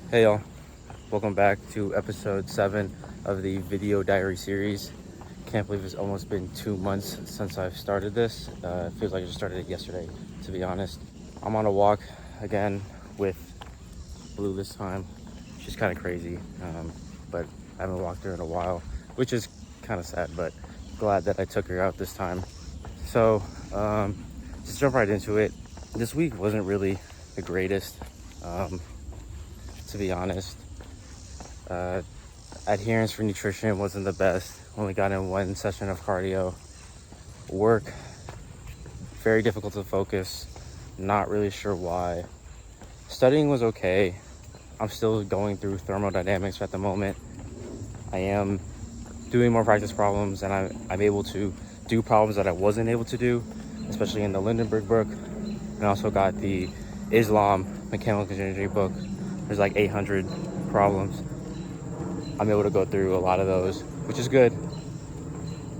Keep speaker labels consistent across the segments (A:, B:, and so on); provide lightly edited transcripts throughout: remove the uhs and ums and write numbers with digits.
A: Hey y'all, welcome back to episode 7 of the video diary series. Can't believe it's almost been 2 months since I've started this. It feels like I just started it yesterday, to be honest. I'm on a walk again with Blue this time. She's kind of crazy, but I haven't walked her in a while, which is kind of sad, but glad that I took her out this time. So, just jump right into it. This week wasn't really the greatest, to be honest. Adherence for nutrition wasn't the best. Only got in one session of cardio. Work, very difficult to focus. Not really sure why. Studying was okay. I'm still going through thermodynamics at the moment. I am doing more practice problems, and I'm able to do problems that I wasn't able to do, especially in the Lindenberg book. And I also got the Islam mechanical engineering book. There's like 800 problems. I'm able to go through a lot of those, which is good,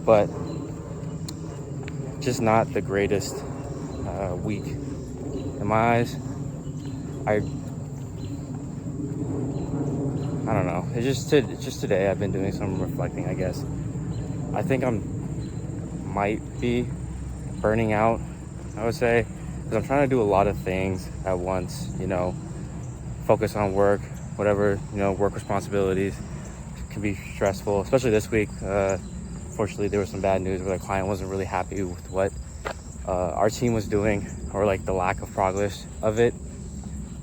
A: but just not the greatest week in my eyes. I don't know. It's just today I've been doing some reflecting, I guess. I think might be burning out, I would say, because I'm trying to do a lot of things at once. Focus on work, whatever, work responsibilities can be stressful, especially this week. Fortunately, there was some bad news where the client wasn't really happy with what our team was doing, or like the lack of progress of it.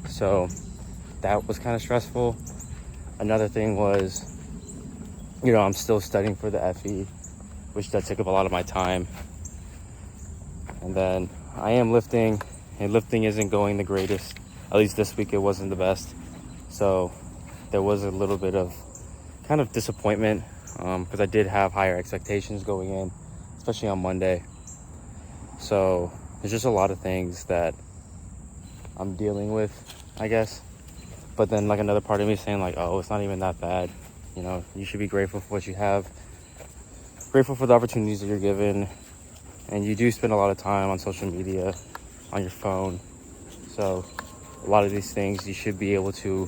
A: So that was kind of stressful. Another thing was, I'm still studying for the FE, which does take up a lot of my time. And then I am lifting, and lifting isn't going the greatest. At least this week it wasn't the best. So there was a little bit of kind of disappointment, because I did have higher expectations going in, especially on Monday. So there's just a lot of things that I'm dealing with, I guess. But then like another part of me saying like, oh, it's not even that bad. You should be grateful for what you have, grateful for the opportunities that you're given. And you do spend a lot of time on social media, on your phone. So a lot of these things you should be able to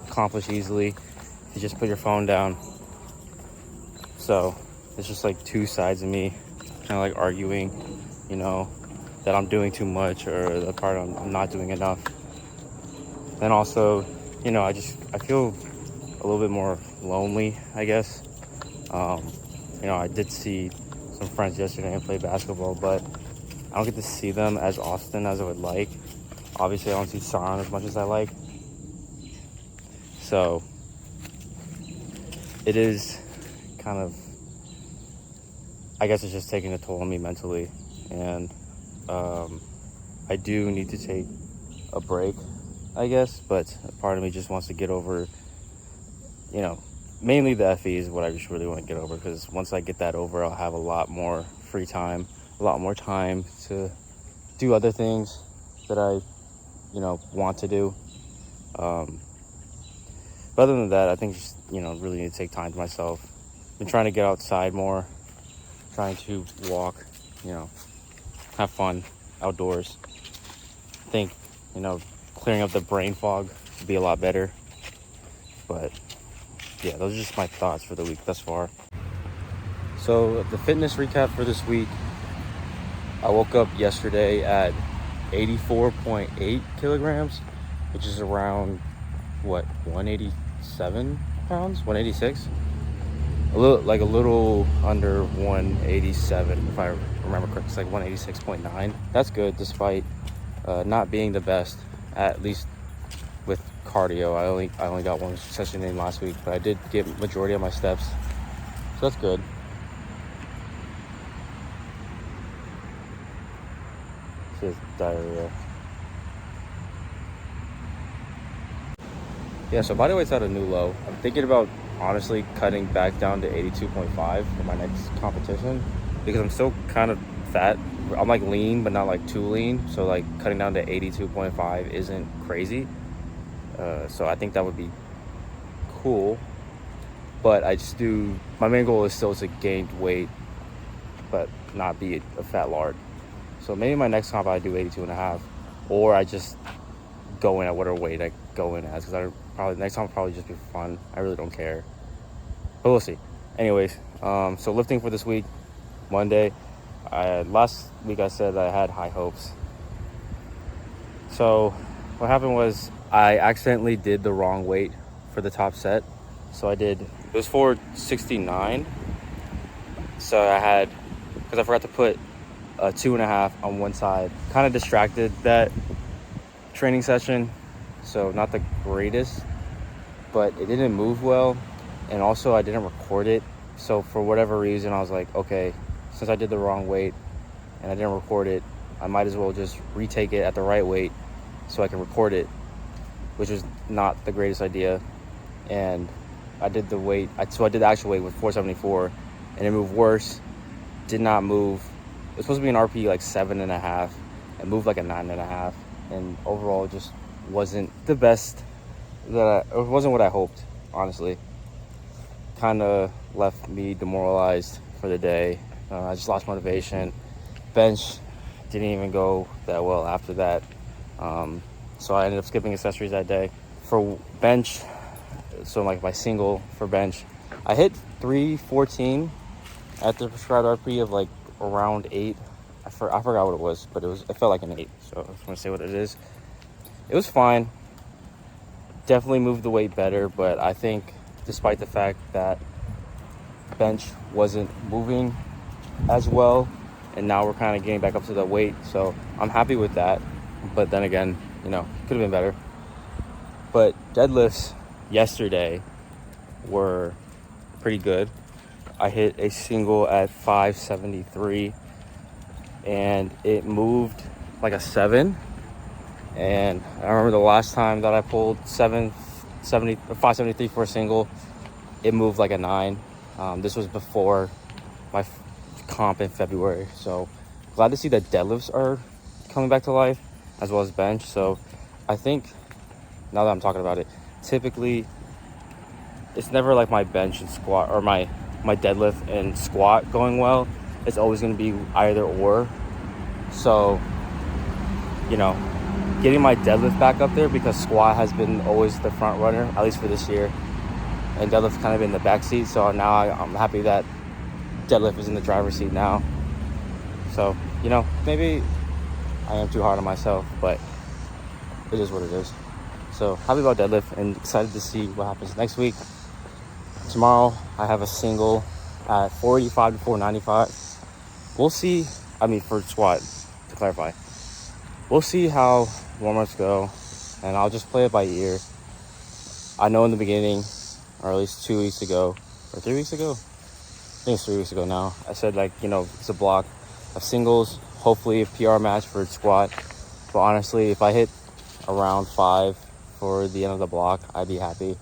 A: accomplish easily. You just put your phone down. So it's just like two sides of me kind of like arguing, that I'm doing too much, or the part I'm not doing enough. Then also, I feel a little bit more lonely, I guess. I did see some friends yesterday and play basketball, but I don't get to see them as often as I would like. Obviously, I don't see Saran as much as I like. So it is kind of, I guess it's just taking a toll on me mentally. And I do need to take a break, I guess, but a part of me just wants to get over, mainly the FE is what I just really want to get over, because once I get that over, I'll have a lot more free time, a lot more time to do other things that I, want to do. But other than that, I think just, really need to take time to myself. Been trying to get outside more, trying to walk, have fun outdoors. I think, clearing up the brain fog would be a lot better. But yeah, those are just my thoughts for the week thus far. So the fitness recap for this week, I woke up yesterday at 84.8 kilograms, which is around 187 pounds, 186, a little under 187 if I remember correctly. It's like 186.9. That's good, despite not being the best, at least with cardio. I only got one session in last week, but I did get majority of my steps, so that's good. This is diarrhea. Yeah, so body weight's at a new low. I'm thinking about honestly cutting back down to 82.5 for my next competition, because I'm still kind of fat. I'm like lean, but not like too lean. So like cutting down to 82.5 isn't crazy. So I think that would be cool. But my main goal is still to gain weight, but not be a fat lard. So maybe my next comp I do 82.5, or I just go in at whatever weight I go in as, because next time will probably just be fun. I really don't care, but we'll see. Anyways, so lifting for this week, Monday. Last week I said I had high hopes. So what happened was I accidentally did the wrong weight for the top set. So it was 469. So because I forgot to put a 2.5 on one side. Kind of distracted that training session. So not the greatest, but it didn't move well. And also I didn't record it. So for whatever reason, I was like, okay, since I did the wrong weight and I didn't record it, I might as well just retake it at the right weight so I can record it, which was not the greatest idea. And I did the weight, so I did the actual weight with 474, and it moved worse. Did not move. It was supposed to be an RP like 7.5. It moved like a 9.5, and overall just wasn't the best. It wasn't what I hoped, honestly. Kind of left me demoralized for the day. I just lost motivation. Bench didn't even go that well after that. So I ended up skipping accessories that day. For bench, so like my single for bench, I hit 314 at the prescribed RP of like around 8. I forgot what it was, but it felt like an 8. So I just want to say what it is. It was fine. Definitely moved the weight better, but I think despite the fact that bench wasn't moving as well, and now we're kind of getting back up to the weight, so I'm happy with that. But then again, could have been better. But deadlifts yesterday were pretty good. I hit a single at 573, and it moved like a 7. And I remember the last time that I pulled 573 for a single, it moved like a 9. This was before my comp in February. So glad to see that deadlifts are coming back to life as well as bench. So I think now that I'm talking about it, typically it's never like my bench and squat or my deadlift and squat going well. It's always going to be either or. So, getting my deadlift back up there, because squat has been always the front runner, at least for this year, and deadlift kind of in the back seat. So now I'm happy that deadlift is in the driver's seat now. So, maybe I am too hard on myself, but it is what it is. So happy about deadlift and excited to see what happens next week. Tomorrow I have a single at 485 to 495. We'll see. For squat, to clarify, we'll see how warm-ups go, and I'll just play it by ear. I know in the beginning, or at least 2 weeks ago, or 3 weeks ago, I think it's 3 weeks ago now, I said it's a block of singles, hopefully a PR match for squat. But honestly, if I hit around 5 for the end of the block, I'd be happy.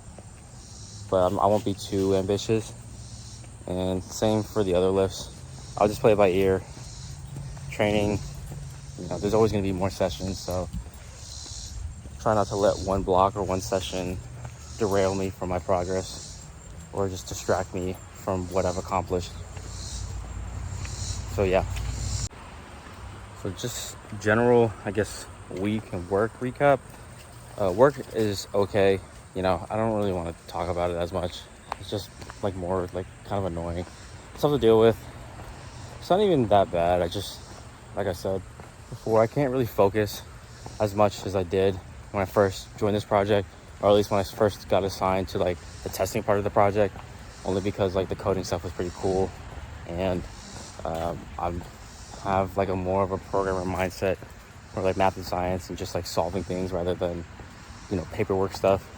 A: But I won't be too ambitious. And same for the other lifts. I'll just play it by ear. Training, there's always going to be more sessions, so try not to let one block or one session derail me from my progress or just distract me from what I've accomplished. So yeah. So just general, week and work recap. Work is okay. I don't really want to talk about it as much. It's just more kind of annoying stuff to deal with. It's not even that bad. Like I said before, I can't really focus as much as I did when I first joined this project, or at least when I first got assigned to the testing part of the project, only because the coding stuff was pretty cool, and I have a more of a programmer mindset for math and science and just solving things rather than paperwork stuff.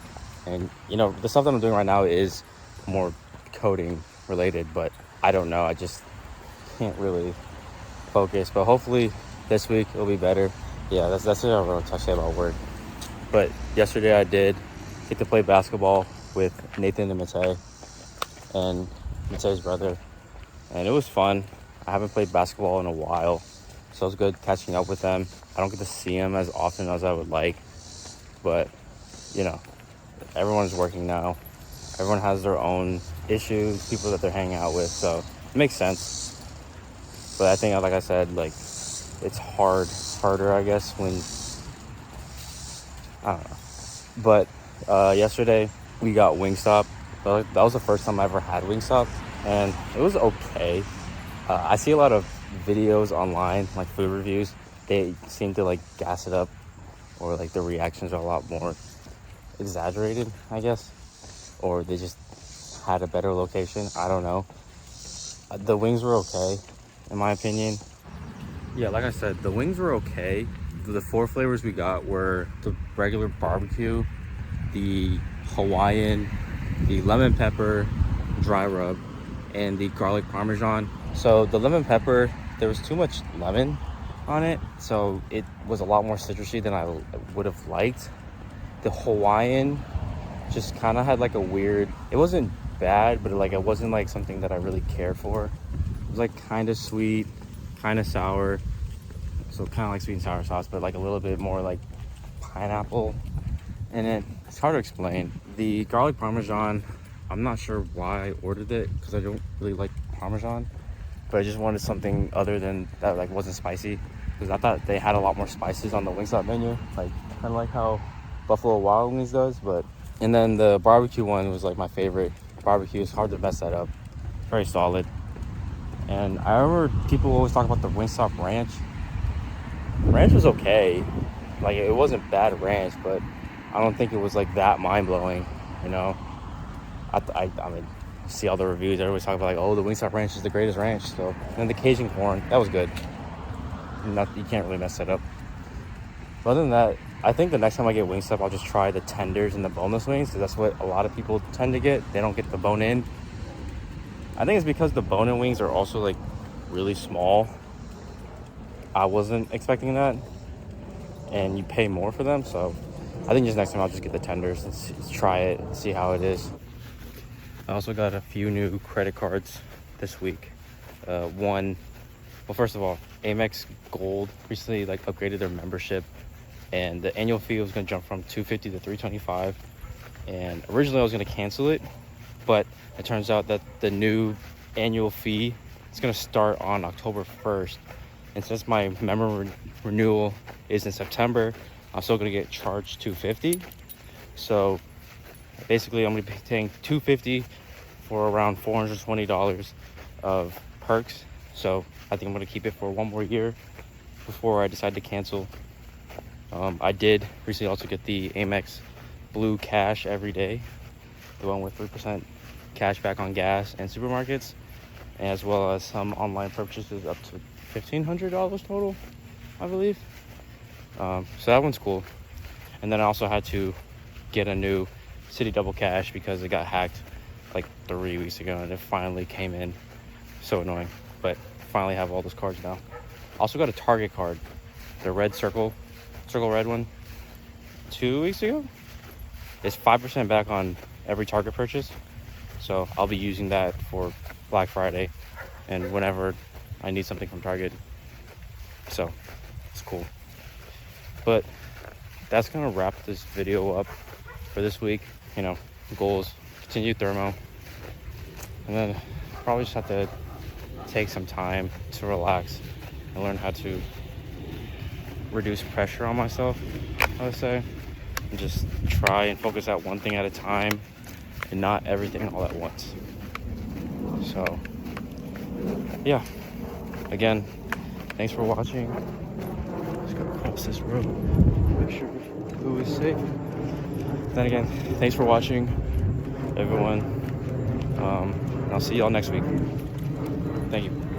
A: And the stuff that I'm doing right now is more coding related, but I don't know, I just can't really focus. But hopefully this week it'll be better. Yeah, that's it. I want to say about work. But yesterday I did get to play basketball with Nathan and Matei, and Matei's brother, and it was fun. I haven't played basketball in a while, so it was good catching up with them. I don't get to see them as often as I would like, but everyone's working now. Everyone has their own issues, people that they're hanging out with, so it makes sense. But I think, like I said, it's harder, I guess, when I don't know. But yesterday we got Wingstop. That was the first time I ever had Wingstop, and it was okay. I see a lot of videos online, like food reviews. They seem to like gas it up, or like the reactions are a lot more exaggerated, I guess, or they just had a better location. I don't know. The wings were okay, in my opinion. Yeah, like I said, the wings were okay. The 4 flavors we got were the regular barbecue, the Hawaiian, the lemon pepper dry rub, and the garlic parmesan. So the lemon pepper, there was too much lemon on it, so it was a lot more citrusy than I would have liked. The Hawaiian just kind of had like a weird, it wasn't bad, but like it wasn't like something that I really cared for. It was like kind of sweet, kind of sour, so kind of like sweet and sour sauce, but like a little bit more like pineapple in it. It's hard to explain. The garlic parmesan, I'm not sure why I ordered it, because I don't really like parmesan, but I just wanted something other than that, like wasn't spicy, because I thought they had a lot more spices on the Wingstop menu, like kind of like how Buffalo Wild Wings does. But and then the barbecue one was like my favorite. Barbecue is hard to mess that up, very solid. And I remember people always talk about the Wingstop ranch. Ranch was okay, like it wasn't bad ranch, but I don't think it was like that mind-blowing, you know. I mean, see all the reviews, everybody's talking about like, oh, the Wingstop ranch is the greatest ranch. So, and then the Cajun corn, that was good. You can't really mess that up. But other than that, I think the next time I get Wingstop, I'll just try the tenders and the boneless wings, because that's what a lot of people tend to get. They don't get the bone in. I think it's because the bone-in wings are also like really small. I wasn't expecting that, and you pay more for them. So I think just next time I'll just get the tenders and try it and see how it is. I also got a few new credit cards this week. Well, first of all, Amex Gold recently like upgraded their membership, and the annual fee was going to jump from $250 to $325. And originally I was going to cancel it, but it turns out that the new annual fee is going to start on October 1st. And since my member renewal is in September, I'm still going to get charged $250. So basically I'm going to be paying $250 for around $420 of perks. So I think I'm going to keep it for one more year before I decide to cancel. I did recently also get the Amex Blue Cash every day, the one with 3% cash back on gas and supermarkets, as well as some online purchases up to $1,500 total, I believe. So that one's cool. And then I also had to get a new City Double Cash because it got hacked like 3 weeks ago, and it finally came in. So annoying, but finally have all those cards now. Also got a Target card, the red circle red one, 2 weeks ago. It's 5% back on every Target purchase, so I'll be using that for Black Friday and whenever I need something from Target. So it's cool. But that's gonna wrap this video up for this week. You know, goals, continue thermo, and then probably just have to take some time to relax and learn how to reduce pressure on myself, I would say, and just try and focus at one thing at a time and not everything all at once. So yeah, again, thanks for watching. Just gotta cross this road, make sure Lou is safe. Then again, thanks for watching, everyone. I'll see y'all next week. Thank you.